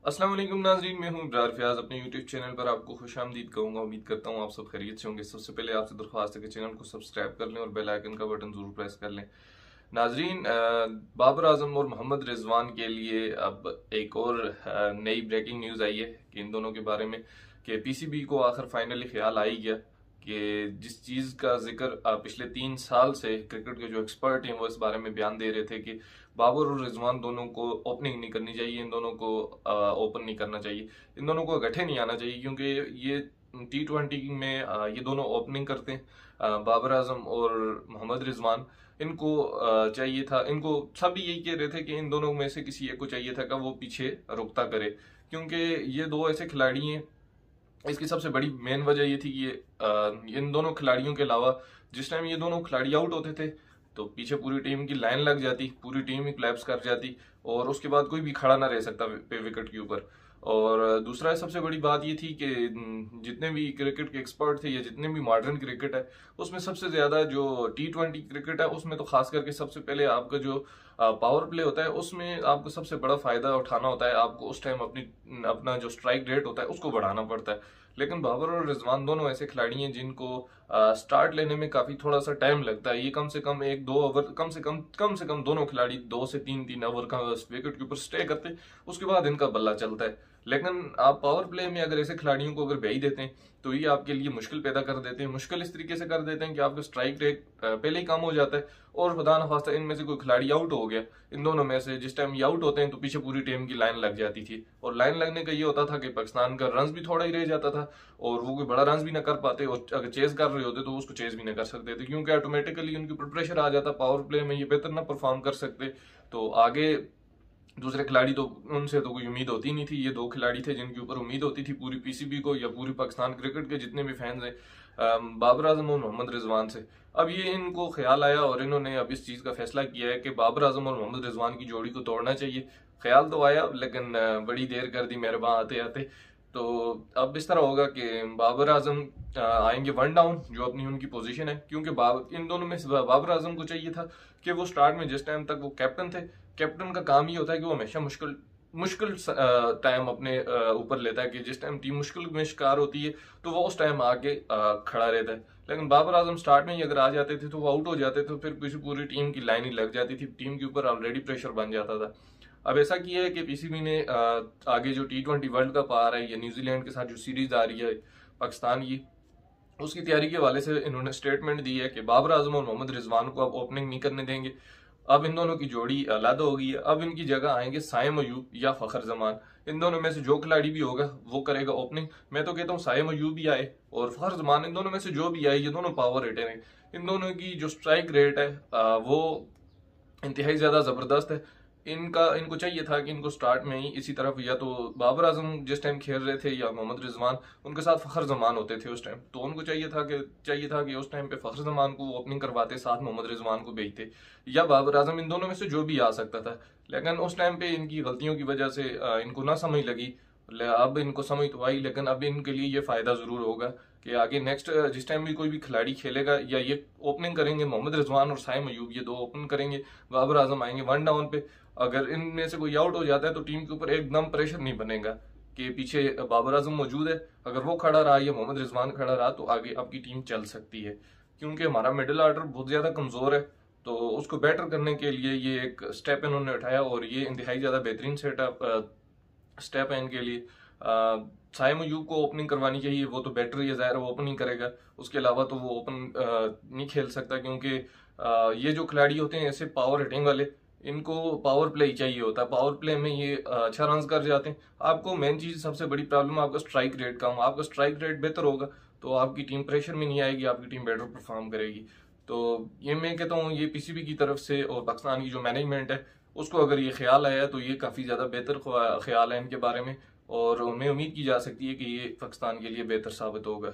अस्सलाम वालेकुम नाजरीन, मैं हूं इब्रार फयाज। अपने यूट्यूब चैनल पर आपको खुशामदीद कहूँगा। उम्मीद करता हूं आप सब खैरियत से होंगे। सबसे पहले आपसे दरख्वास्त है कि चैनल को सब्सक्राइब कर लें और बेल आइकन का बटन जरूर प्रेस कर लें। नाजरीन, बाबर आजम और मोहम्मद रिजवान के लिए अब एक और नई ब्रेकिंग न्यूज़ आई है कि इन दोनों के बारे में कि पीसीबी को आखिर फाइनली ख्याल आ ही गया कि जिस चीज़ का जिक्र पिछले 3 साल से क्रिकेट के जो एक्सपर्ट हैं वो इस बारे में बयान दे रहे थे कि बाबर और रिजवान दोनों को ओपनिंग नहीं करनी चाहिए, इन दोनों को ओपन नहीं करना चाहिए, इन दोनों को गठे नहीं आना चाहिए, क्योंकि ये T20 में ये दोनों ओपनिंग करते हैं। बाबर आजम और मोहम्मद रिजवान, इनको चाहिए था, इनको सभी यही कह रहे थे कि इन दोनों में से किसी एक को चाहिए था कि वो पीछे रुकता करे, क्योंकि ये दो ऐसे खिलाड़ी हैं। इसकी सबसे बड़ी मेन वजह ये थी कि इन दोनों खिलाड़ियों के अलावा जिस टाइम ये दोनों खिलाड़ी आउट होते थे तो पीछे पूरी टीम की लाइन लग जाती, पूरी टीम ही क्लैप्स कर जाती और उसके बाद कोई भी खड़ा ना रह सकता पे विकेट के ऊपर। और दूसरा सबसे बड़ी बात ये थी कि जितने भी क्रिकेट के एक्सपर्ट थे या जितने भी मॉडर्न क्रिकेट है उसमें सबसे ज्यादा जो T20 क्रिकेट है उसमें तो खास करके सबसे पहले आपका जो पावर प्ले होता है उसमें आपको सबसे बड़ा फायदा उठाना होता है। आपको उस टाइम अपना जो स्ट्राइक रेट होता है उसको बढ़ाना पड़ता है। लेकिन बाबर और रिजवान दोनों ऐसे खिलाड़ी हैं जिनको स्टार्ट लेने में काफी थोड़ा सा टाइम लगता है। ये कम से कम 1-2 ओवर, कम से कम दोनों खिलाड़ी 2 से 3 ओवर का विकेट के ऊपर स्टे करते, उसके बाद इनका बल्ला चलता है। लेकिन आप पावर प्ले में अगर ऐसे खिलाड़ियों को अगर भेज देते हैं तो ये आपके लिए मुश्किल पैदा कर देते हैं। मुश्किल इस तरीके से कर देते हैं कि आपका स्ट्राइक रेट पहले ही कम हो जाता है और खुदा न खास्ता इनमें से कोई खिलाड़ी आउट हो गया, इन दोनों में से जिस टाइम ये आउट होते हैं तो पीछे पूरी टीम की लाइन लग जाती थी। और लाइन लगने का ये होता था कि पाकिस्तान का रन भी थोड़ा ही रह जाता था और वो कोई बड़ा रन भी ना कर पाते, और अगर चेज कर रहे होते तो उसको चेज भी ना कर सकते थे, क्योंकि ऑटोमेटिकली उनके ऊपर प्रेशर आ जाता। पावर प्ले में ये बेहतर ना परफॉर्म कर सकते तो आगे दूसरे खिलाड़ी तो उनसे तो कोई उम्मीद होती नहीं थी। ये दो खिलाड़ी थे जिनके ऊपर उम्मीद होती थी पूरी पीसीबी को या पूरी पाकिस्तान क्रिकेट के जितने भी फैंस हैं, बाबर आजम और मोहम्मद रिजवान से। अब ये इनको ख्याल आया और इन्होंने अब इस चीज का फैसला किया है कि बाबर आजम और मोहम्मद रिजवान की जोड़ी को तोड़ना चाहिए। ख्याल तो आया लेकिन बड़ी देर कर दी मेहरबान आते आते। तो अब इस तरह होगा कि बाबर आजम आएंगे वन डाउन, जो अपनी उनकी पोजीशन है, क्योंकि इन दोनों में से बाबर आजम को चाहिए था कि वो स्टार्ट में जिस टाइम तक वो कैप्टन थे, कैप्टन का काम ही होता है कि वो हमेशा मुश्किल मुश्किल टाइम अपने ऊपर लेता है कि जिस टाइम टीम मुश्किल में शिकार होती है तो वो उस टाइम आके खड़ा रहता है। लेकिन बाबर आजम स्टार्ट में ही अगर आ जाते थे तो वो आउट हो जाते थे, फिर पूरी टीम की लाइन ही लग जाती थी, टीम के ऊपर ऑलरेडी प्रेशर बन जाता था। अब ऐसा किया है कि पीसीबी ने आगे जो T20 वर्ल्ड कप आ रहा है या न्यूजीलैंड के साथ जो सीरीज आ रही है पाकिस्तान की, उसकी तैयारी के हवाले से इन्होंने स्टेटमेंट दी है कि बाबर आजम और मोहम्मद रिजवान को अब ओपनिंग नहीं करने देंगे। अब इन दोनों की जोड़ी अलग हो गई है। अब इनकी जगह आएंगे साइम अयूब या फखर जमान। इन दोनों में से जो खिलाड़ी भी होगा वो करेगा ओपनिंग। मैं तो कहता हूँ साइम अयूब भी आए और फखर जमान, इन दोनों में से जो भी आए, ये दोनों पावर हिटर हैं। इन दोनों की जो स्ट्राइक रेट है वो इंतहाई ज्यादा जबरदस्त है। इनको चाहिए था कि इनको स्टार्ट में ही इसी तरफ या तो बाबर आजम जिस टाइम खेल रहे थे या मोहम्मद रिजवान, उनके साथ फखर जमान होते थे उस टाइम, तो उनको चाहिए था कि उस टाइम पे फखर जमान को ओपनिंग करवाते, साथ मोहम्मद रिजवान को भेजते या बाबर आजम, इन दोनों में से जो भी आ सकता था। लेकिन उस टाइम पे इनकी गलतियों की वजह से इनको ना समझ लगी। अब इनको समझ तो आई, लेकिन अब इनके लिए ये फायदा जरूर होगा कि आगे नेक्स्ट जिस टाइम भी कोई भी खिलाड़ी खेलेगा या ये ओपनिंग करेंगे, मोहम्मद रिजवान और साइम अयूब ये दो ओपन करेंगे, बाबर आजम आएंगे वन डाउन पे। अगर इनमें से कोई आउट हो जाता है तो टीम के ऊपर एकदम प्रेशर नहीं बनेगा कि पीछे बाबर आजम मौजूद है, अगर वो खड़ा रहा या मोहम्मद रिजवान खड़ा रहा तो आगे आपकी टीम चल सकती है। क्योंकि हमारा मिडिल ऑर्डर बहुत ज्यादा कमजोर है तो उसको बेटर करने के लिए ये एक स्टेप इन्होंने उठाया और ये इंतहाई ज्यादा बेहतरीन स्टेप है इनके लिए। साइम अयूब को ओपनिंग करवानी चाहिए, वो तो बेटर ही है, जाहिर है वो ओपनिंग करेगा। उसके अलावा तो वो ओपन नहीं खेल सकता, क्योंकि ये जो खिलाड़ी होते हैं ऐसे पावर हिटिंग वाले, इनको पावर प्ले ही चाहिए होता है। पावर प्ले में ये अच्छा रन कर जाते हैं। आपको मेन चीज सबसे बड़ी प्रॉब्लम आपका स्ट्राइक रेट का हो, आपका स्ट्राइक रेट बेहतर होगा तो आपकी टीम प्रेशर में नहीं आएगी, आपकी टीम बेटर परफॉर्म करेगी। तो ये मैं कहता हूँ ये पीसीबी की तरफ से और पाकिस्तान की जो मैनेजमेंट है उसको अगर ये ख्याल आया तो ये काफी ज्यादा बेहतर ख्याल है इनके बारे में, और उन्हें उम्मीद की जा सकती है कि ये पाकिस्तान के लिए बेहतर साबित होगा।